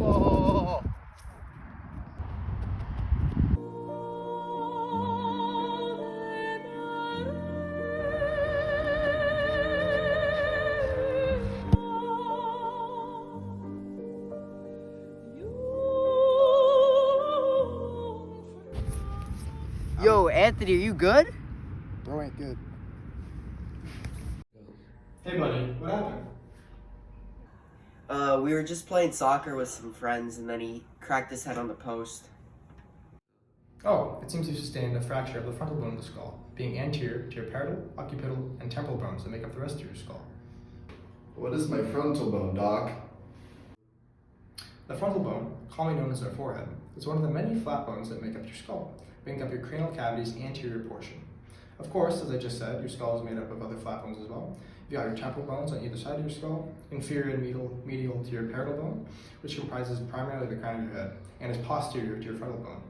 Whoa. Yo, Anthony, are you good? Bro ain't good. Hey buddy, what happened? We were just playing soccer with some friends and then he cracked his head on the post. Oh, it seems you sustained a fracture of the frontal bone of the skull, being anterior to your parietal, occipital, and temporal bones that make up the rest of your skull. What is my frontal bone, Doc? The frontal bone, commonly known as our forehead, is one of the many flat bones that make up your skull, making up your cranial cavity's anterior portion. Of course, as I just said, your skull is made up of other flat bones as well. You got your temporal bones on either side of your skull, inferior and medial to your parietal bone, which comprises primarily the crown of your head, and is posterior to your frontal bone,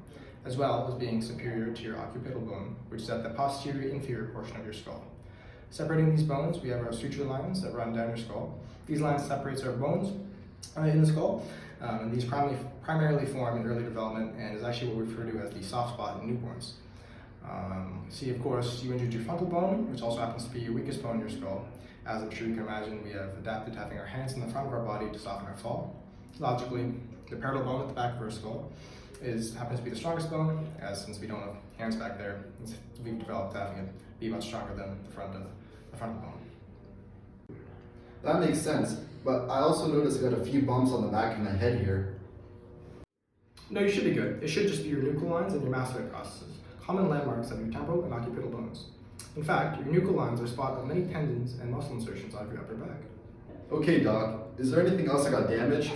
as well as being superior to your occipital bone, which is at the posterior inferior portion of your skull. Separating these bones, we have our suture lines that run down your skull. These lines separate our bones in the skull, and these primarily form in early development and is actually what we refer to as the soft spot in newborns. See, of course, you injured your frontal bone, which also happens to be your weakest bone in your skull. As I'm sure you can imagine, we have adapted to having our hands in the front of our body to soften our fall. Logically, the parietal bone at the back of our skull happens to be the strongest bone, as since we don't have hands back there, we've developed having it be much stronger than the frontal bone. That makes sense, but I also noticed I got a few bumps on the back of my head here. No, you should be good. It should just be your nuchal lines and your mastoid processes, common landmarks of your temporal and occipital bones. In fact, your nuchal lines are spot on many tendons and muscle insertions on your upper back. Okay, Doc, is there anything else I got damaged?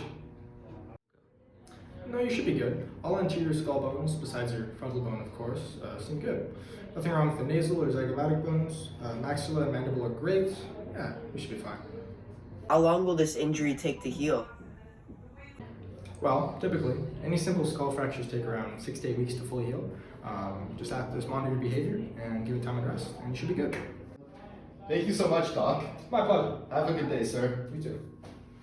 No, you should be good. All anterior skull bones, besides your frontal bone, of course, seem good. Nothing wrong with the nasal or zygomatic bones. Maxilla and mandible are great. Yeah, you should be fine. How long will this injury take to heal? Well, typically, any simple skull fractures take around 6 to 8 weeks to fully heal. Just have to monitor your behavior and give it time and rest, and you should be good. Thank you so much, Doc. My pleasure. Have a good day, sir. You too.